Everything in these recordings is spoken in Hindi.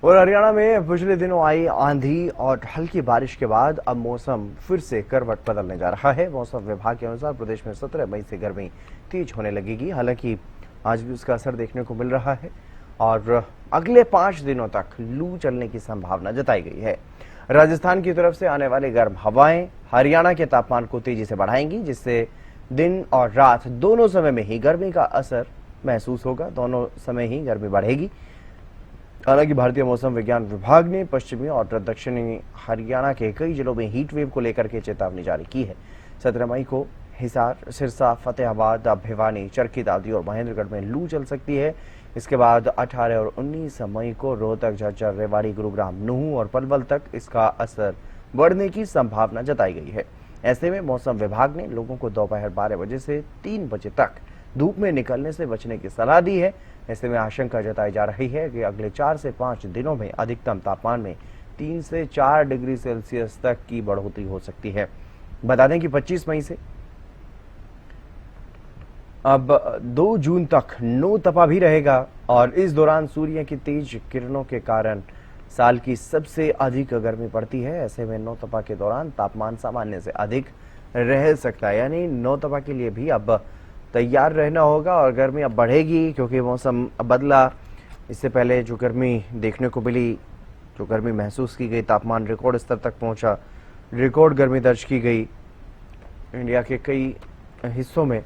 और हरियाणा में पिछले दिनों आई आंधी और हल्की बारिश के बाद अब मौसम फिर से करवट बदलने जा रहा है। मौसम विभाग के अनुसार प्रदेश में 17 मई से गर्मी तेज होने लगेगी। हालांकि आज भी उसका असर देखने को मिल रहा है और अगले 5 दिनों तक लू चलने की संभावना जताई गई है। राजस्थान की तरफ से आने वाली गर्म हवाएं हरियाणा के तापमान को तेजी से बढ़ाएंगी, जिससे दिन और रात दोनों समय में ही गर्मी का असर महसूस होगा। दोनों समय ही गर्मी बढ़ेगी। हालांकि भारतीय मौसम विज्ञान विभाग ने पश्चिमी और दक्षिणी हरियाणा के कई जिलों में हीट वेव को लेकर के चेतावनी जारी की है। 17 मई को हिसार, सिरसा, फतेहाबाद, भिवानी, चरखी दादरी और महेंद्रगढ़ में लू चल सकती है। इसके बाद 18 और 19 मई को रोहतक, झज्जर, रेवाड़ी, गुरुग्राम, नूहू और पलवल तक इसका असर बढ़ने की संभावना जताई गई है। ऐसे में मौसम विभाग ने लोगों को दोपहर 12 बजे से 3 बजे तक धूप में निकलने से बचने की सलाह दी है। ऐसे में आशंका जताई जा रही है कि अगले 4 से 5 दिनों में अधिकतम तापमान में 3 से 4 डिग्री सेल्सियस तक की बढ़ोतरी हो सकती है। बता दें कि 25 मई से अब 2 जून तक नो तपा भी रहेगा और इस दौरान सूर्य की तेज किरणों के कारण साल की सबसे अधिक गर्मी पड़ती है। ऐसे में नो तपा के दौरान तापमान सामान्य से अधिक रह सकता है, यानी नो तपा के लिए भी अब तैयार रहना होगा और गर्मी अब बढ़ेगी क्योंकि मौसम बदला। इससे पहले जो गर्मी देखने को मिली, जो गर्मी महसूस की गई, तापमान रिकॉर्ड स्तर तक पहुंचा, रिकॉर्ड गर्मी दर्ज की गई इंडिया के कई हिस्सों में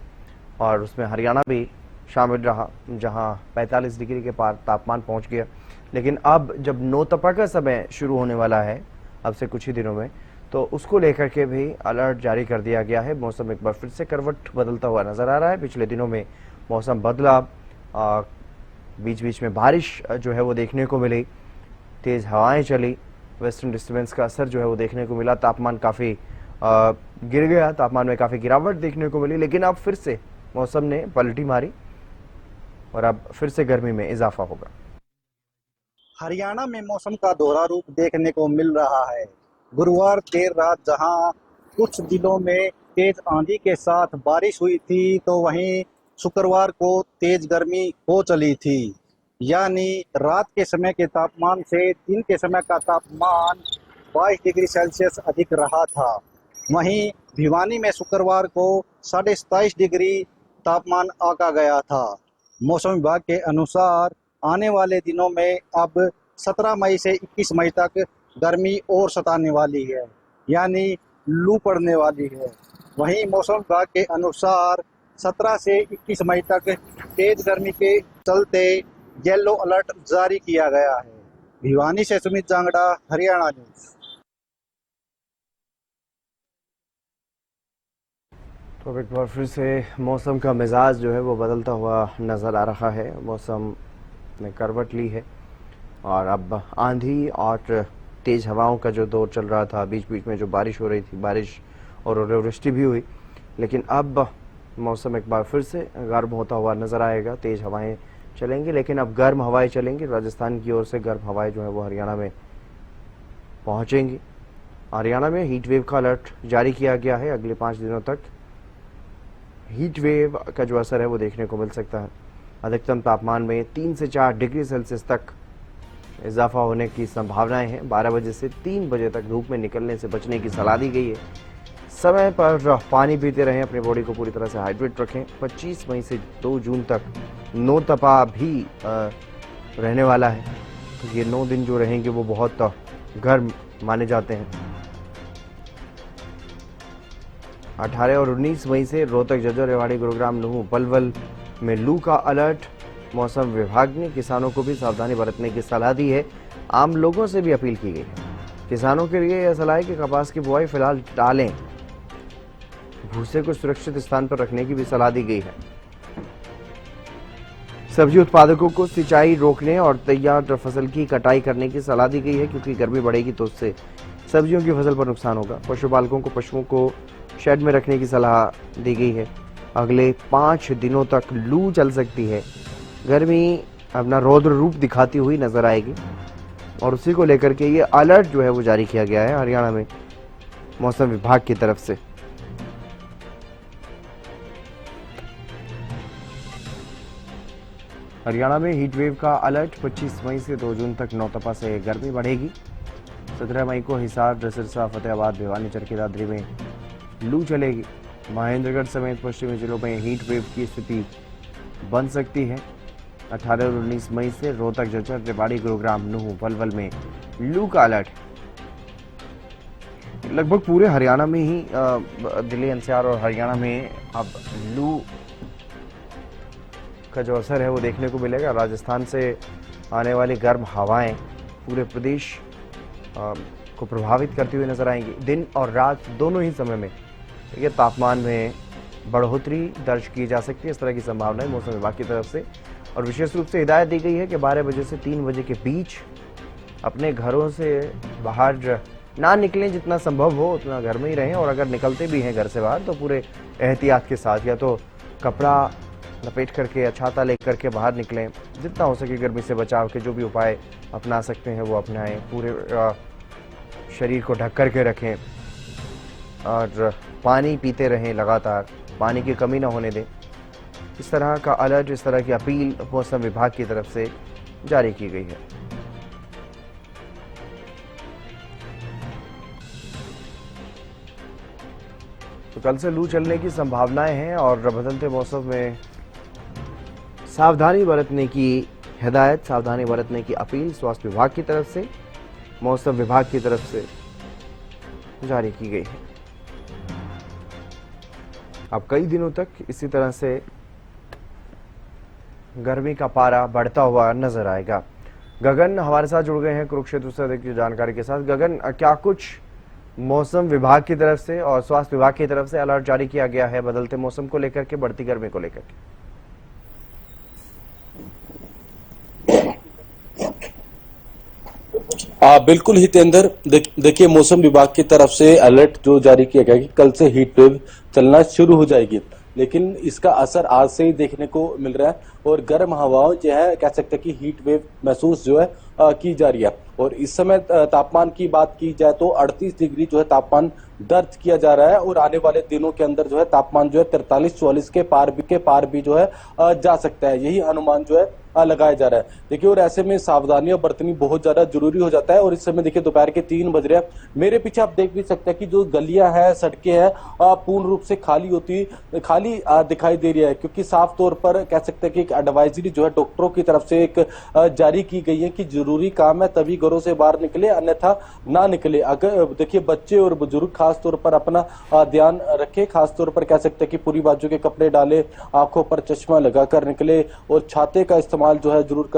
और उसमें हरियाणा भी शामिल रहा, जहां 45 डिग्री के पार तापमान पहुंच गया। लेकिन अब जब नो तपा का समय शुरू होने वाला है अब से कुछ ही दिनों में, तो उसको लेकर के भी अलर्ट जारी कर दिया गया है। मौसम एक बार फिर से करवट बदलता हुआ नजर आ रहा है। पिछले दिनों में मौसम बदला, बीच बीच में बारिश जो है वो देखने को मिली, तेज हवाएं चली, वेस्टर्न डिस्टर्बेंस का असर जो है वो देखने को मिला। तापमान काफ़ी गिर गया, तापमान में काफ़ी गिरावट देखने को मिली, लेकिन अब फिर से मौसम ने पलटी मारी और अब फिर से गर्मी में इजाफा होगा। हरियाणा में मौसम का दोहरा रूप देखने को मिल रहा है। गुरुवार देर रात जहां कुछ जिलों में तेज आंधी के साथ बारिश हुई थी, तो वहीं शुक्रवार को तेज गर्मी हो चली थी। यानी रात के समय के तापमान से दिन के समय का तापमान 22 डिग्री सेल्सियस अधिक रहा था। वहीं भिवानी में शुक्रवार को 27.5 डिग्री तापमान आंका गया था। मौसम विभाग के अनुसार आने वाले दिनों में अब 17 मई से 21 मई तक गर्मी और सताने वाली है, यानी लू पड़ने वाली है। वहीं मौसम विभाग के अनुसार 17 से 21 मई तक तेज गर्मी के चलते येलो अलर्ट जारी किया गया है। भिवानी से सुमित जांगड़ा, हरियाणा न्यूज। तो एक बार फिर से मौसम का मिजाज जो है वो बदलता हुआ नज़र आ रहा है। मौसम ने करवट ली है और अब आंधी और तेज़ हवाओं का जो दौर चल रहा था, बीच बीच में जो बारिश हो रही थी, बारिश और ओलावृष्टि भी हुई, लेकिन अब मौसम एक बार फिर से गर्म होता हुआ नज़र आएगा। तेज़ हवाएं चलेंगी, लेकिन अब गर्म हवाएं चलेंगी। राजस्थान की ओर से गर्म हवाएं जो है वो हरियाणा में पहुंचेंगी। हरियाणा में हीट वेव का अलर्ट जारी किया गया है। अगले 5 दिनों तक हीट वेव का जो असर है वो देखने को मिल सकता है। अधिकतम तापमान में 3 से 4 डिग्री सेल्सियस तक इजाफा होने की संभावनाएं हैं। 12 बजे से 3 बजे तक धूप में निकलने से बचने की सलाह दी गई है। समय पर पानी पीते रहें, अपनी बॉडी को पूरी तरह से हाइड्रेट रखें। 25 मई से 2 जून तक नो तपा भी रहने वाला है, तो ये 9 दिन जो रहेंगे वो बहुत गर्म माने जाते हैं। 18 और 19 मई से रोहतक, झज्जर, रेवाड़ी, गुरुग्राम, नूहू, पलवल में लू का अलर्ट। मौसम विभाग ने किसानों को भी सावधानी बरतने की सलाह दी है। आम लोगों से भी अपील की गई है। किसानों के लिए यह सलाह है कि कपास की बुआई फिलहाल टालें। भूसे को सुरक्षित स्थान पर रखने की भी सलाह दी गई है। सब्जी उत्पादकों को सिंचाई रोकने और तैयार फसल की कटाई करने की सलाह दी गई है, क्योंकि गर्मी बढ़ेगी तो उससे सब्जियों की फसल पर नुकसान होगा। पशुपालकों को पशुओं को शेड में रखने की सलाह दी गई है। अगले 5 दिनों तक लू चल सकती है। गर्मी अपना रौद्र रूप दिखाती हुई नजर आएगी और उसी को लेकर के ये अलर्ट जो है वो जारी किया गया है हरियाणा में मौसम विभाग की तरफ से। हरियाणा में हीट वेव का अलर्ट 25 मई से 2 जून तक नौतपा से गर्मी बढ़ेगी। 17 मई को हिसार, सिरसा, फतेहाबाद, भिवानी, चरखी दादरी में लू चलेगी। महेंद्रगढ़ समेत पश्चिमी जिलों में हीट वेव की स्थिति बन सकती है। 18 और 19 मई से रोहतक, झज्जर, रेवाड़ी, गुरुग्राम, नूंह, पलवल में लू का अलर्ट। लगभग पूरे हरियाणा में ही दिल्ली, एनसीआर और हरियाणा में अब लू का जो असर है वो देखने को मिलेगा। राजस्थान से आने वाली गर्म हवाएं पूरे प्रदेश को प्रभावित करती हुई नजर आएंगी। दिन और रात दोनों ही समय में ये तापमान में बढ़ोतरी दर्ज की जा सकती है, इस तरह की संभावनाएं मौसम विभाग की तरफ से। और विशेष रूप से हिदायत दी गई है कि 12 बजे से 3 बजे के बीच अपने घरों से बाहर ना निकलें, जितना संभव हो उतना घर में ही रहें। और अगर निकलते भी हैं घर से बाहर तो पूरे एहतियात के साथ, या तो कपड़ा लपेट करके या छाता लेकर के बाहर निकलें। जितना हो सके गर्मी से बचाव के जो भी उपाय अपना सकते हैं वो अपनाएं। पूरे शरीर को ढक करके रखें और पानी पीते रहें लगातार, पानी की कमी ना होने दें। इस तरह का अलर्ट, इस तरह की अपील मौसम विभाग की तरफ से जारी की गई है। तो कल से लू चलने की संभावनाएं हैं और बदलते मौसम में सावधानी बरतने की हिदायत, सावधानी बरतने की अपील स्वास्थ्य विभाग की तरफ से, मौसम विभाग की तरफ से जारी की गई है। अब कई दिनों तक इसी तरह से गर्मी का पारा बढ़ता हुआ नजर आएगा। गगन हमारे साथ जुड़ गए हैं कुरुक्षेत्र से अधिक जानकारी के साथ। गगन, क्या कुछ मौसम विभाग की तरफ से और स्वास्थ्य विभाग की तरफ से अलर्ट जारी किया गया है बदलते मौसम को लेकर के, बढ़ती गर्मी को लेकर के? बिल्कुल हितेंद्र, देखिए मौसम विभाग की तरफ से अलर्ट जो जारी किया गया कि कल से हीट वेव चलना शुरू हो जाएगी, लेकिन इसका असर आज से ही देखने को मिल रहा है और गर्म हवाओं जो है कह सकते हैं कि हीट वेव महसूस जो है की जा रही है। और इस समय तापमान की बात की जाए तो 38 डिग्री जो है तापमान दर्ज किया जा रहा है और आने वाले दिनों के अंदर जो है तापमान जो है 43-44 के पार भी जो है जा सकता है, यही अनुमान जो है लगाया जा रहा है। देखिए और ऐसे में सावधानियां बरतनी बहुत ज्यादा जरूरी हो जाता है। और इस समय देखिए दोपहर के 3 बज रहे हैं, मेरे पीछे आप देख भी सकते हैं कि जो गलियां हैं, सड़कें हैं, पूर्ण रूप से खाली दिखाई दे रही है, क्योंकि साफ तौर पर कह सकते हैं कि एक एडवाइजरी जो है डॉक्टरों की तरफ से एक जारी की गई है कि जरूरी काम है तभी घरों से बाहर निकले, अन्यथा ना निकले। अगर देखिए बच्चे और बुजुर्ग खास तौर पर अपना ध्यान रखें, खास तौर पर कह सकते हैं कि पूरी बाजू के कपड़े डाले, आंखों पर चश्मा लगाकर निकले और छाते का इस्तेमाल जो है जरूर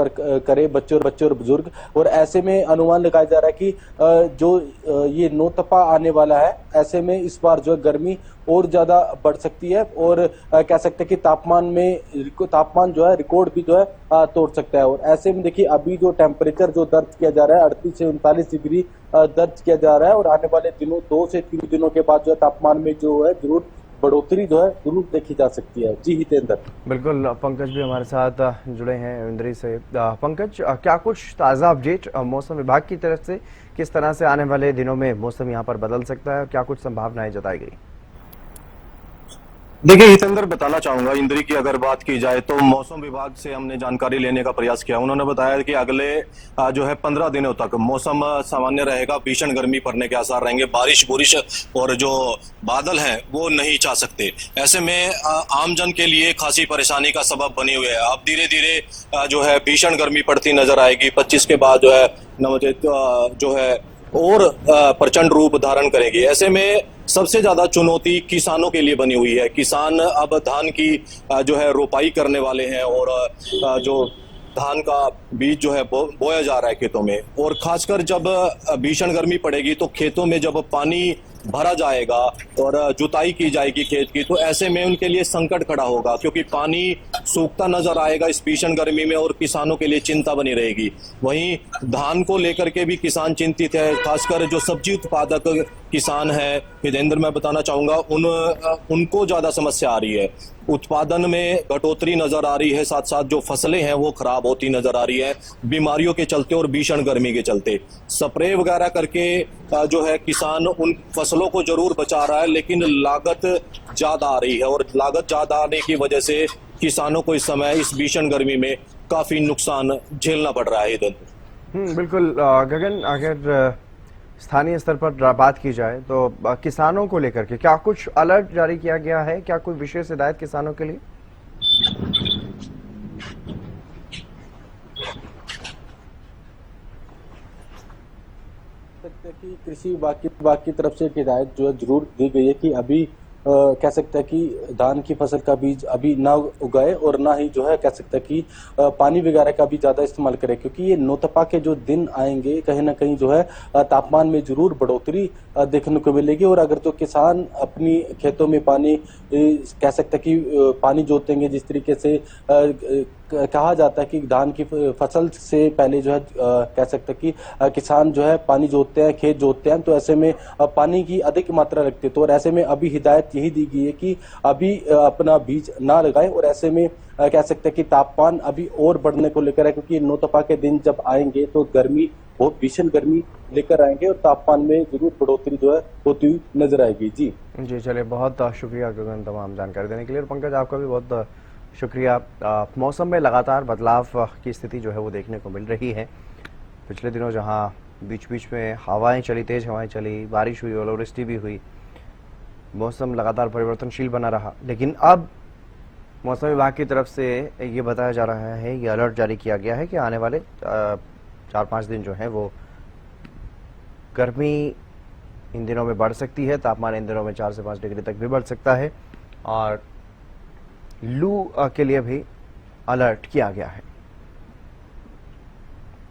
करे बच्चे और बुजुर्ग। और ऐसे में अनुमान लगाया जा रहा है कि जो ये नौतपा आने वाला है, ऐसे में इस बार जो गर्मी और ज्यादा बढ़ सकती है और कह सकते हैं कि तापमान जो है रिकॉर्ड भी जो है तोड़ सकता है। और ऐसे में देखिए अभी जो टेम्परेचर जो दर्ज किया जा रहा है 38 से 39 डिग्री दर्ज किया जा रहा है और आने वाले दिनों 2 से 3 दिनों के बाद जो है तापमान में जो है जरूर बढ़ोतरी जो है जरूर देखी जा सकती है। जी हितेंद्र। बिल्कुल, पंकज भी हमारे साथ जुड़े हैं इंद्री से। पंकज, क्या कुछ ताज़ा अपडेट मौसम विभाग की तरफ से, किस तरह से आने वाले दिनों में मौसम यहाँ पर बदल सकता है और क्या कुछ संभावनाएं जताई गई? देखिए हितेंद्र, बताना चाहूंगा इंद्री की अगर बात की जाए तो मौसम विभाग से हमने जानकारी लेने का प्रयास किया। उन्होंने बताया कि अगले जो है 15 दिनों तक मौसम सामान्य रहेगा, भीषण गर्मी पड़ने के आसार रहेंगे, बारिश और जो बादल हैं वो नहीं जा सकते। ऐसे में आमजन के लिए खासी परेशानी का सबब बनी हुई है। अब धीरे धीरे जो है भीषण गर्मी पड़ती नजर आएगी। 25 के बाद जो है नवजात जो है और प्रचंड रूप धारण करेगी। ऐसे में सबसे ज्यादा चुनौती किसानों के लिए बनी हुई है। किसान अब धान की जो है रोपाई करने वाले हैं और जो धान का बीज जो है बोया जा रहा है खेतों में। और खासकर जब भीषण गर्मी पड़ेगी तो खेतों में जब पानी भरा जाएगा और जुताई की जाएगी खेत की, तो ऐसे में उनके लिए संकट खड़ा होगा, क्योंकि पानी सूखता नजर आएगा इस भीषण गर्मी में और किसानों के लिए चिंता बनी रहेगी। वहीं धान को लेकर के भी किसान चिंतित है, खासकर जो सब्जी उत्पादक किसान है हितेंद्र, मैं बताना चाहूंगा उनको ज्यादा समस्या आ रही है। उत्पादन में घटोतरी नजर आ रही है, साथ साथ जो फसलें हैं वो खराब होती नजर आ रही है बीमारियों के चलते और भीषण गर्मी के चलते। स्प्रे वगैरह करके जो है किसान उन फसलों को जरूर बचा रहा है, लेकिन लागत ज्यादा आ रही है और लागत ज्यादा आने की वजह से किसानों को इस समय इस भीषण गर्मी में काफी नुकसान झेलना पड़ रहा है इधर। बिल्कुल गगन, अगर स्थानीय स्तर पर बात की जाए तो किसानों को लेकर के क्या कुछ अलर्ट जारी किया गया है, क्या कोई विशेष हिदायत किसानों के लिए? सकते हैं कि कृषि विभाग की तरफ से एक हिदायत जो है जरूर दी गई है कि अभी कह सकते हैं कि धान की फसल का बीज अभी ना उगाए और ना ही जो है कह सकते हैं कि पानी वगैरह का भी ज्यादा इस्तेमाल करें, क्योंकि ये नौतपा के जो दिन आएंगे कहीं ना कहीं जो है तापमान में जरूर बढ़ोतरी देखने को मिलेगी। और अगर तो किसान अपनी खेतों में पानी कह सकते हैं कि पानी जोतेंगे, जिस तरीके से कहा जाता है कि धान की फसल से पहले जो है कह सकते हैं कि किसान जो है पानी जोतते हैं, खेत जोतते हैं, तो ऐसे में पानी की अधिक मात्रा लगती है। तो और ऐसे में अभी हिदायत यही दी गई है कि अभी अपना बीज ना लगाएं। और ऐसे में कह सकते हैं कि तापमान अभी और बढ़ने को लेकर है, क्योंकि नौतपा के दिन जब आएंगे तो गर्मी बहुत भीषण गर्मी लेकर आएंगे और तापमान में जरूर बढ़ोतरी जो है होती हुई नजर आएगी। जी चलिए, बहुत शुक्रिया गगन तमाम जानकारी देने के लिए। और पंकज, आपका भी बहुत शुक्रिया। मौसम में लगातार बदलाव की स्थिति जो है वो देखने को मिल रही है। पिछले दिनों जहां बीच बीच में हवाएं चली, तेज हवाएं चली, बारिश हुई, ओलावृष्टि भी हुई, मौसम लगातार परिवर्तनशील बना रहा, लेकिन अब मौसम विभाग की तरफ से ये बताया जा रहा है, ये अलर्ट जारी किया गया है कि आने वाले 4-5 दिन जो है वो गर्मी इन दिनों में बढ़ सकती है, तापमान इन दिनों में 4 से 5 डिग्री तक भी बढ़ सकता है और लू के लिए भी अलर्ट किया गया है।